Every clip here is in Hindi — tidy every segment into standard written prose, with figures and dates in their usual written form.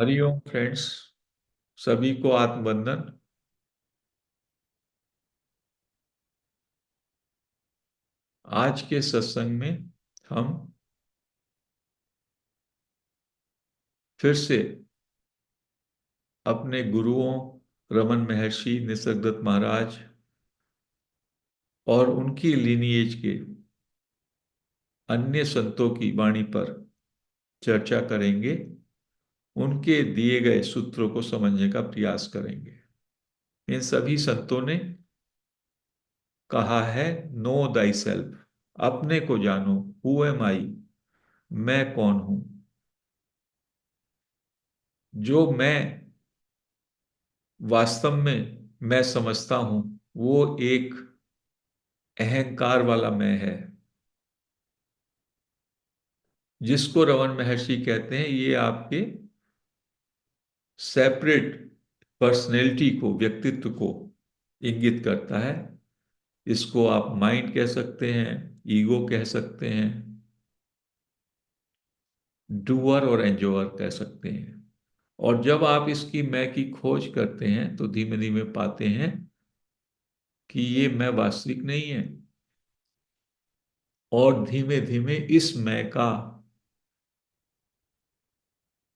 हरिओम फ्रेंड्स। सभी को आत्मवंदन। आज के सत्संग में हम फिर से अपने गुरुओं रमन महर्षि, निसर्गदत्त महाराज और उनकी लिनिएज के अन्य संतों की वाणी पर चर्चा करेंगे। उनके दिए गए सूत्रों को समझने का प्रयास करेंगे। इन सभी संतों ने कहा है, नो दाई सेल्फ, अपने को जानो। हु एम आई, मैं कौन हूं। जो मैं वास्तव में मैं समझता हूं, वो एक अहंकार वाला मैं है, जिसको रमन महर्षि कहते हैं ये आपके सेपरेट पर्सनैलिटी को, व्यक्तित्व को इंगित करता है। इसको आप माइंड कह सकते हैं, ईगो कह सकते हैं, डूअर और एंजोअर कह सकते हैं। और जब आप इसकी मैं की खोज करते हैं तो धीमे धीमे पाते हैं कि ये मैं वास्तविक नहीं है। और धीमे धीमे इस मैं का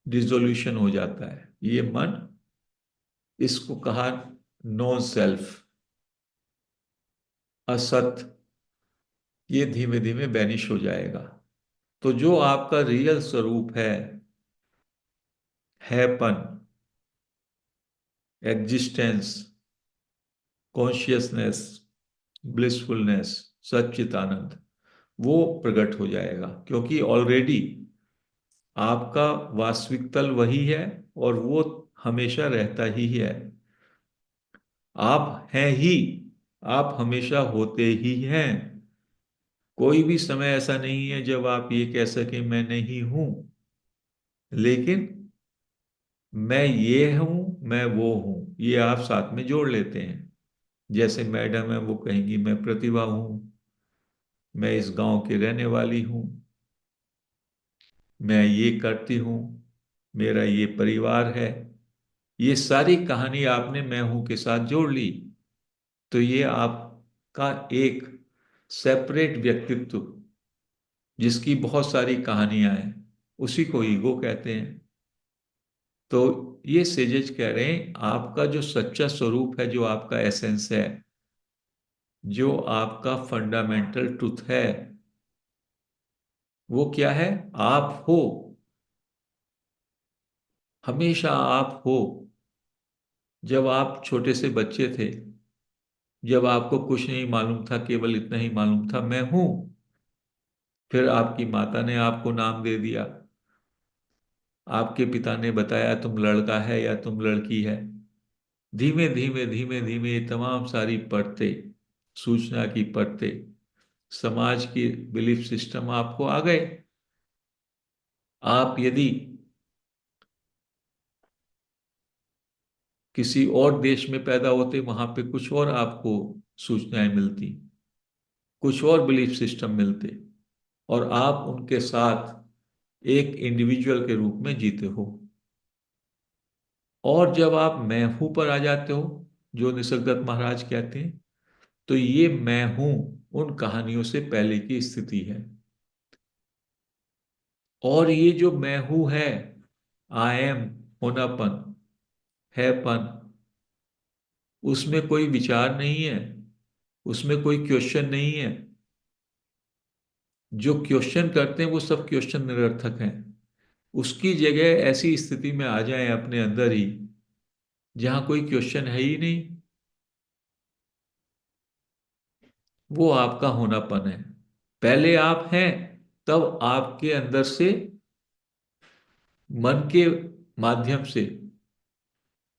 डिसोल्यूशन हो जाता है। ये मन, इसको कहा नो सेल्फ, असत, ये धीमे धीमे बैनिश हो जाएगा। तो जो आपका रियल स्वरूप हैपन, एग्जिस्टेंस, कॉन्शियसनेस, ब्लिसफुलनेस, सच्चिदानंद, वो प्रकट हो जाएगा। क्योंकि ऑलरेडी आपका वास्तविक तल वही है और वो हमेशा रहता ही है। आप हैं ही, आप हमेशा होते ही हैं। कोई भी समय ऐसा नहीं है जब आप ये कह सकें मैं नहीं हूं। लेकिन मैं ये हूं, मैं वो हूं, ये आप साथ में जोड़ लेते हैं। जैसे मैडम है, वो कहेंगी मैं प्रतिभा हूं, मैं इस गांव की रहने वाली हूं, मैं ये करती हूं, मेरा ये परिवार है। ये सारी कहानी आपने मैं हूं के साथ जोड़ ली। तो ये आपका एक सेपरेट व्यक्तित्व, जिसकी बहुत सारी कहानियां हैं, उसी को ईगो कहते हैं। तो ये सेजेस कह रहे हैं, आपका जो सच्चा स्वरूप है, जो आपका एसेंस है, जो आपका फंडामेंटल ट्रुथ है, वो क्या है? आप हो, हमेशा आप हो। जब आप छोटे से बच्चे थे, जब आपको कुछ नहीं मालूम था, केवल इतना ही मालूम था मैं हूं। फिर आपकी माता ने आपको नाम दे दिया, आपके पिता ने बताया तुम लड़का है या तुम लड़की है। धीमे धीमे धीमे धीमे ये तमाम सारी परतें, सूचना की परतें, समाज की बिलीफ सिस्टम आपको आ गए। आप यदि किसी और देश में पैदा होते, वहां पे कुछ और आपको सूचनाएं मिलती, कुछ और बिलीफ सिस्टम मिलते, और आप उनके साथ एक इंडिविजुअल के रूप में जीते हो। और जब आप मैं हूं पर आ जाते हो, जो निसर्गदत्त महाराज कहते हैं, तो ये मैं हूं उन कहानियों से पहले की स्थिति है। और ये जो मैं हूं है, आई एम, होनापन, हैपन, उसमें कोई विचार नहीं है, उसमें कोई क्वेश्चन नहीं है। जो क्वेश्चन करते हैं वो सब क्वेश्चन निरर्थक हैं। उसकी जगह ऐसी स्थिति में आ जाएं अपने अंदर ही, जहां कोई क्वेश्चन है ही नहीं, वो आपका होनापन है। पहले आप हैं, तब आपके अंदर से मन के माध्यम से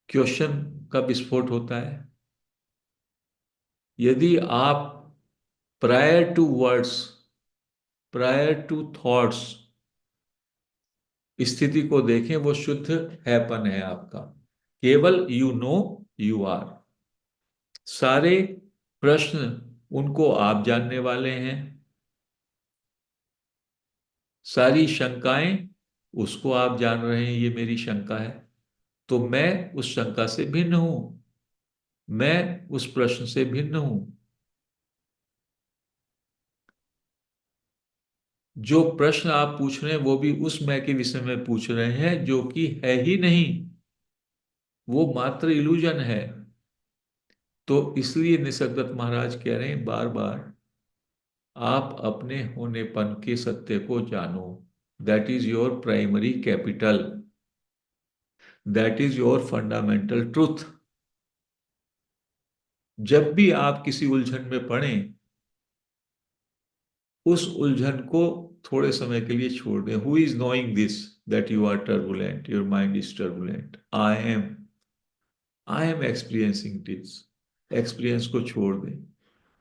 क्वेश्चन का विस्फोट होता है। यदि आप prior to words, prior to thoughts स्थिति को देखें, वो शुद्ध हैपन है आपका। केवल यू नो, यू आर। सारे प्रश्न, उनको आप जानने वाले हैं। सारी शंकाएं उसको आप जान रहे हैं ये मेरी शंका है, तो मैं उस शंका से भिन्न हूं, मैं उस प्रश्न से भिन्न हूं। जो प्रश्न आप पूछ रहे हैं वो भी उस मैं के विषय में पूछ रहे हैं जो कि है ही नहीं, वो मात्र इल्यूजन है। तो इसलिए निसर्गदत्त महाराज कह रहे हैं बार बार, आप अपने होनेपन के सत्य को जानो। That is your primary capital, that is your fundamental truth. जब भी आप किसी उलझन में पड़े, उस उलझन को थोड़े समय के लिए छोड़ दें। Who is knowing this, that you are turbulent, your mind is turbulent, I am experiencing this. Experience को छोड़ दें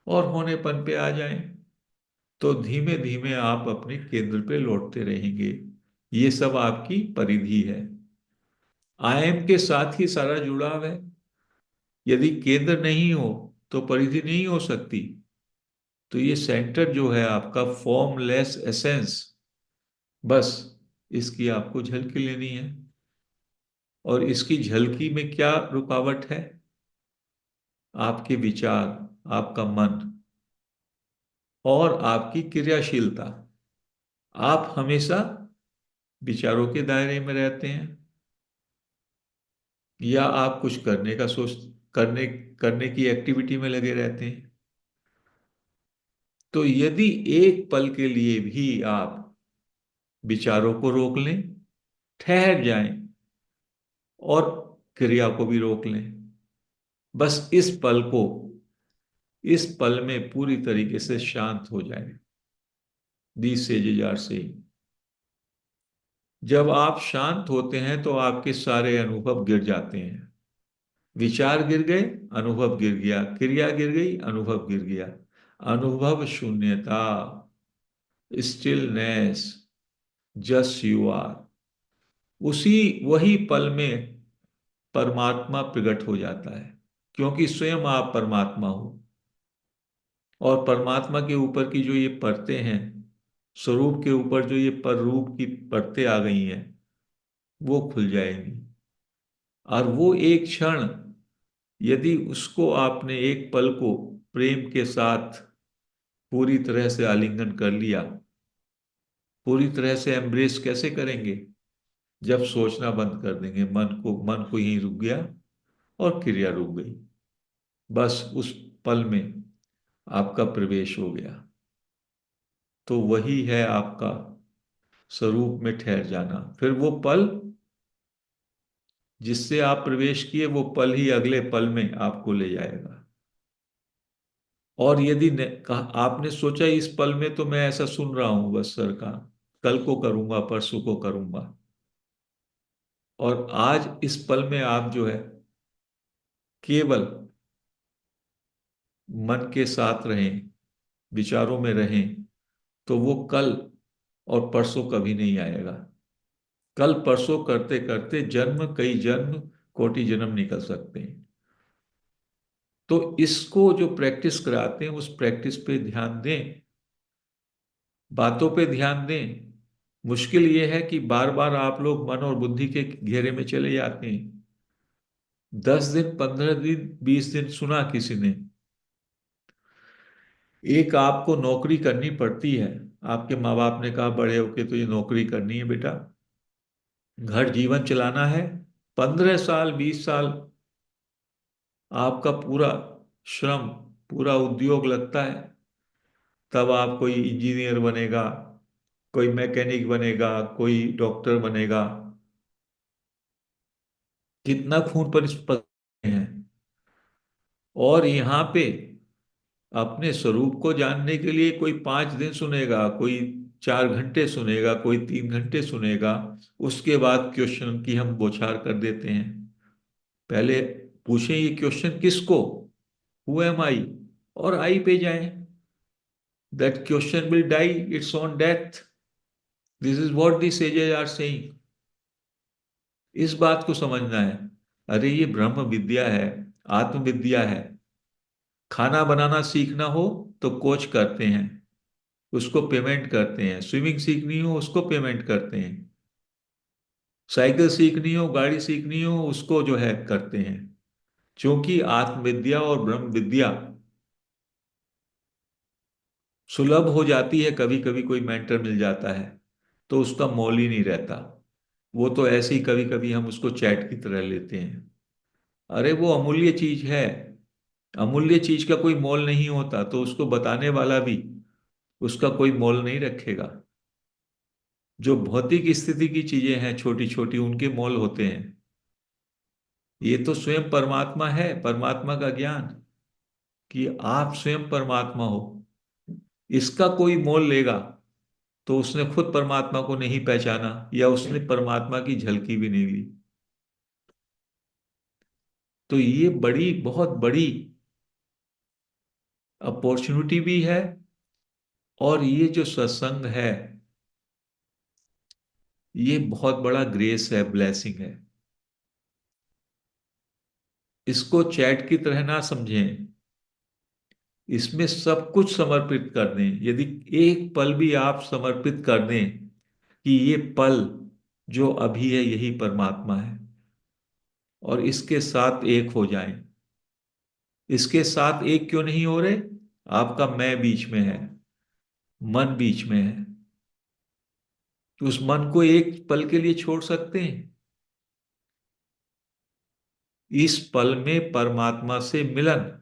और होनेपन पे आ जाएं, तो धीमे धीमे आप अपने केंद्र पे लौटते रहेंगे। ये सब आपकी परिधि है। आई एम के साथ ही सारा जुड़ाव है। यदि केंद्र नहीं हो तो परिधि नहीं हो सकती। तो ये सेंटर जो है आपका फॉर्मलेस एसेंस, बस इसकी आपको झलकी लेनी है। और इसकी झलकी में क्या रुकावट है? आपके विचार, आपका मन और आपकी क्रियाशीलता। आप हमेशा विचारों के दायरे में रहते हैं, या आप कुछ करने का सोच, करने करने की एक्टिविटी में लगे रहते हैं। तो यदि एक पल के लिए भी आप विचारों को रोक लें, ठहर जाएं और क्रिया को भी रोक लें, बस इस पल में पूरी तरीके से शांत हो जाएं। दीज सेजेस आर सेइंग, जब आप शांत होते हैं तो आपके सारे अनुभव गिर जाते हैं। विचार गिर गए, अनुभव गिर गया, क्रिया गिर गई, अनुभव गिर गया। अनुभव शून्यता, स्टिलनेस, जस्ट यू आर। उसी वही पल में परमात्मा प्रकट हो जाता है, क्योंकि स्वयं आप परमात्मा हो। और परमात्मा के ऊपर की जो ये परतें हैं, स्वरूप के ऊपर जो ये पर रूप की परतें आ गई हैं, वो खुल जाएंगी। और वो एक क्षण, यदि उसको आपने एक पल को प्रेम के साथ पूरी तरह से आलिंगन कर लिया, पूरी तरह से एम्ब्रेस कैसे करेंगे? जब सोचना बंद कर देंगे, मन को यहीं रुक गया और क्रिया रुक गई। बस उस पल में आपका प्रवेश हो गया। तो वही है आपका स्वरूप में ठहर जाना। फिर वो पल जिससे आप प्रवेश किए, वो पल ही अगले पल में आपको ले जाएगा। और यदि आपने सोचा इस पल में तो मैं ऐसा सुन रहा हूं बस सर का, कल को करूंगा, परसों को करूंगा, और आज इस पल में आप जो है केवल मन के साथ रहें, विचारों में रहें, तो वो कल और परसों कभी नहीं आएगा। कल परसों करते करते जन्म, कई जन्म, कोटि जन्म निकल सकते हैं। तो इसको जो प्रैक्टिस कराते हैं, उस प्रैक्टिस पे ध्यान दें, बातों पे ध्यान दें। मुश्किल ये है कि बार बार आप लोग मन और बुद्धि के घेरे में चले जाते हैं। 10 दिन, 15 दिन, 20 दिन सुना किसी ने, एक आपको नौकरी करनी पड़ती है। आपके माँ बाप ने कहा बड़े होके तो ये नौकरी करनी है बेटा, घर जीवन चलाना है। 15 साल, 20 साल आपका पूरा श्रम, पूरा उद्योग लगता है। तब आप कोई इंजीनियर बनेगा, कोई मैकेनिक बनेगा, कोई डॉक्टर बनेगा। कितना खून पर इस पर है। और यहाँ पे अपने स्वरूप को जानने के लिए कोई 5 दिन सुनेगा, कोई 4 घंटे सुनेगा, कोई 3 घंटे सुनेगा। उसके बाद क्वेश्चन की हम बौछार कर देते हैं। पहले पूछें ये क्वेश्चन किसको, हु एम आई, और आई पे जाएं। That question will die its own death. This is what the sages are saying. इस बात को समझना है। अरे ये ब्रह्म विद्या है, आत्मविद्या है। खाना बनाना सीखना हो तो कोच करते हैं, उसको पेमेंट करते हैं। स्विमिंग सीखनी हो उसको पेमेंट करते हैं। साइकिल सीखनी हो, गाड़ी सीखनी हो, उसको जो है करते हैं। क्योंकि आत्मविद्या और ब्रह्म विद्या सुलभ हो जाती है, कभी कभी कोई मेंटर मिल जाता है तो उसका मोल ही नहीं रहता। वो तो ऐसे ही कभी कभी हम उसको चैट की तरह लेते हैं। अरे वो अमूल्य चीज है। अमूल्य चीज का कोई मोल नहीं होता तो उसको बताने वाला भी उसका कोई मोल नहीं रखेगा। जो भौतिक स्थिति की चीजें हैं छोटी छोटी, उनके मोल होते हैं। ये तो स्वयं परमात्मा है, परमात्मा का ज्ञान, कि आप स्वयं परमात्मा हो, इसका कोई मोल लेगा तो उसने खुद परमात्मा को नहीं पहचाना, या उसने परमात्मा की झलकी भी नहीं ली। तो ये बड़ी, बहुत बड़ी अपॉर्चुनिटी भी है। और ये जो सत्संग है, ये बहुत बड़ा ग्रेस है, ब्लेसिंग है। इसको चैट की तरह ना समझें। इसमें सब कुछ समर्पित कर दें। यदि एक पल भी आप समर्पित कर दें कि ये पल जो अभी है यही परमात्मा है, और इसके साथ एक हो जाएं। इसके साथ एक क्यों नहीं हो रहे? आपका मैं बीच में है, मन बीच में है। तो उस मन को एक पल के लिए छोड़ सकते हैं? इस पल में परमात्मा से मिलन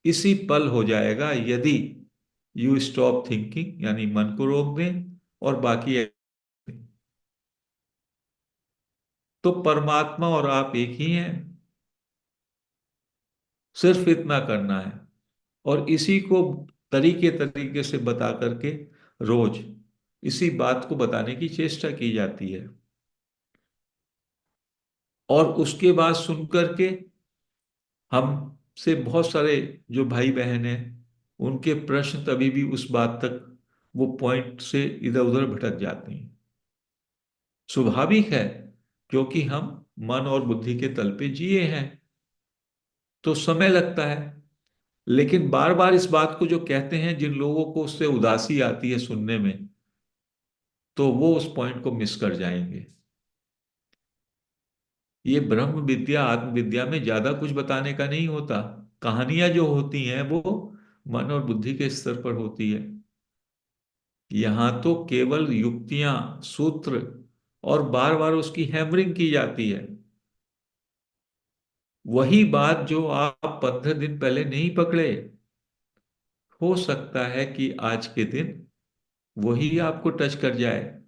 इसी पल हो जाएगा, यदि यू स्टॉप थिंकिंग, यानी मन को रोक दें और बाकी तो परमात्मा और आप एक ही हैं। सिर्फ इतना करना है। और इसी को तरीके तरीके से बता करके रोज इसी बात को बताने की चेष्टा की जाती है। और उसके बाद सुन करके हमसे बहुत सारे जो भाई बहन हैं, उनके प्रश्न तभी भी उस बात तक, वो पॉइंट से इधर उधर भटक जाते हैं। स्वाभाविक है, क्योंकि हम मन और बुद्धि के तल पे जिए हैं, तो समय लगता है। लेकिन बार बार इस बात को जो कहते हैं, जिन लोगों को उससे उदासी आती है सुनने में, तो वो उस पॉइंट को मिस कर जाएंगे। ये ब्रह्म विद्या, आत्म विद्या में ज्यादा कुछ बताने का नहीं होता। कहानियां जो होती हैं वो मन और बुद्धि के स्तर पर होती है। यहां तो केवल युक्तियां, सूत्र, और बार बार उसकी हैमरिंग की जाती है। वही बात जो आप 15 दिन पहले नहीं पकड़े, हो सकता है कि आज के दिन वही आपको टच कर जाए।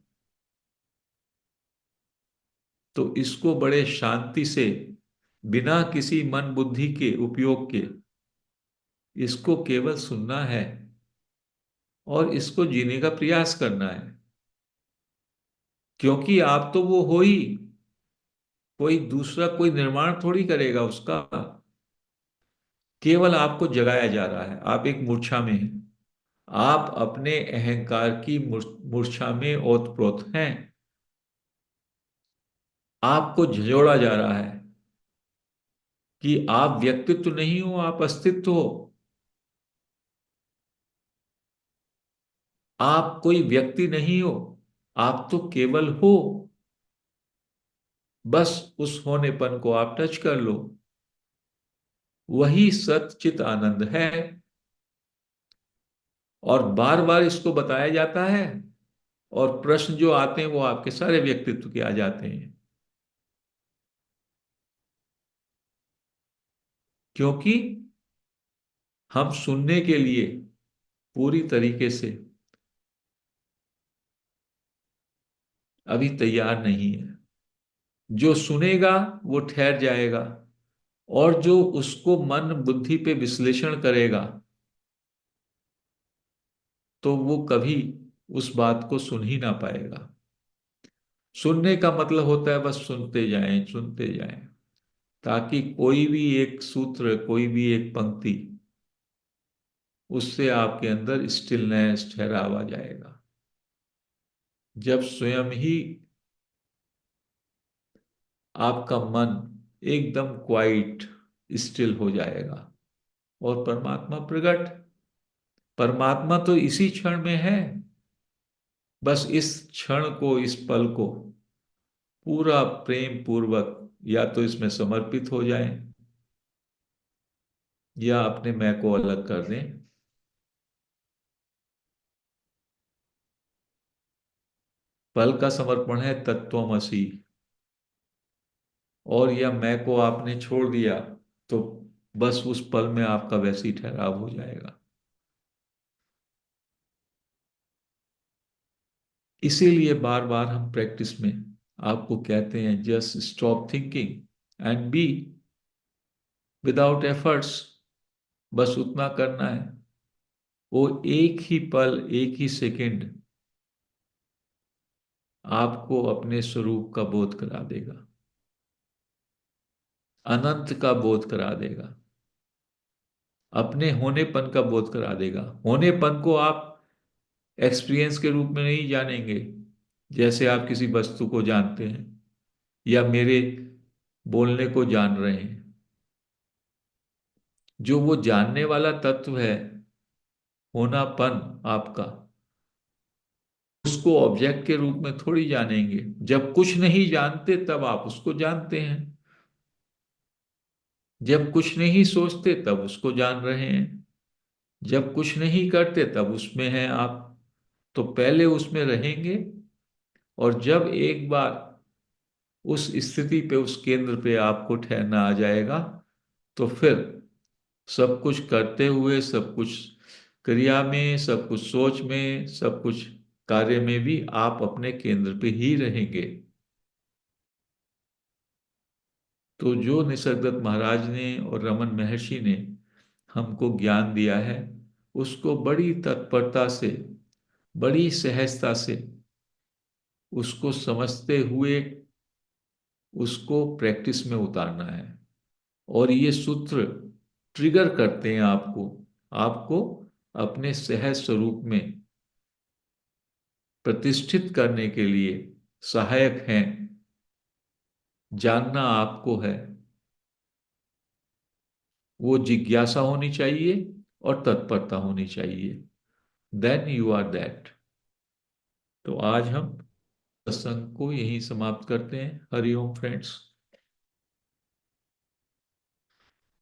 तो इसको बड़े शांति से, बिना किसी मन बुद्धि के उपयोग के, इसको केवल सुनना है और इसको जीने का प्रयास करना है। क्योंकि आप तो वो हो ही, कोई दूसरा कोई निर्माण थोड़ी करेगा उसका। केवल आपको जगाया जा रहा है, आप एक मूर्छा में हैं। आप अपने अहंकार की मूर्छा में ओतप्रोत हैं। आपको झंझोड़ा जा रहा है कि आप व्यक्तित्व नहीं हो, आप अस्तित्व हो। आप कोई व्यक्ति नहीं हो, आप तो केवल हो। बस उस होनेपन को आप टच कर लो। वही सच्चित आनंद है। और बार बार इसको बताया जाता है, और प्रश्न जो आते हैं वो आपके सारे व्यक्तित्व के आ जाते हैं। क्योंकि हम सुनने के लिए पूरी तरीके से अभी तैयार नहीं है। जो सुनेगा वो ठहर जाएगा, और जो उसको मन बुद्धि पे विश्लेषण करेगा, तो वो कभी उस बात को सुन ही ना पाएगा। सुनने का मतलब होता है बस सुनते जाएं, सुनते जाएं, ताकि कोई भी एक सूत्र, कोई भी एक पंक्ति, उससे आपके अंदर स्टिलनेस, ठहराव आ जाएगा। जब स्वयं ही आपका मन एकदम क्वाइट, स्टिल हो जाएगा, और परमात्मा प्रकट, परमात्मा तो इसी क्षण में है। बस इस क्षण को, इस पल को पूरा प्रेम पूर्वक या तो इसमें समर्पित हो जाएं या अपने मैं को अलग कर दें। पल का समर्पण है तत्वमसि। और या मैं को आपने छोड़ दिया तो बस उस पल में आपका वैसे ही ठहराव हो जाएगा। इसीलिए बार बार हम प्रैक्टिस में आपको कहते हैं just stop thinking and be without efforts. बस उतना करना है। वो एक ही पल, एक ही सेकंड आपको अपने स्वरूप का बोध करा देगा, अनंत का बोध करा देगा, अपने होनेपन का बोध करा देगा। होनेपन को आप एक्सपीरियंस के रूप में नहीं जानेंगे जैसे आप किसी वस्तु को जानते हैं या मेरे बोलने को जान रहे हैं। जो वो जानने वाला तत्व है, होनापन आपका, उसको ऑब्जेक्ट के रूप में थोड़ी जानेंगे। जब कुछ नहीं जानते तब आप उसको जानते हैं। जब कुछ नहीं सोचते तब उसको जान रहे हैं। जब कुछ नहीं करते तब उसमें हैं आप। तो पहले उसमें रहेंगे और जब एक बार उस स्थिति पे, उस केंद्र पे आपको ठहरना आ जाएगा तो फिर सब कुछ करते हुए, सब कुछ क्रिया में, सब कुछ सोच में, सब कुछ कार्य में भी आप अपने केंद्र पे ही रहेंगे। तो जो निसर्गदत्त महाराज ने और रमन महर्षि ने हमको ज्ञान दिया है, उसको बड़ी तत्परता से, बड़ी सहजता से उसको समझते हुए उसको प्रैक्टिस में उतारना है। और ये सूत्र ट्रिगर करते हैं आपको, आपको अपने सहज स्वरूप में प्रतिष्ठित करने के लिए सहायक हैं। जानना आपको है। वो जिज्ञासा होनी चाहिए और तत्परता होनी चाहिए। Then you are that. तो आज हम सत्संग को यहीं समाप्त करते हैं। हरिओम फ्रेंड्स।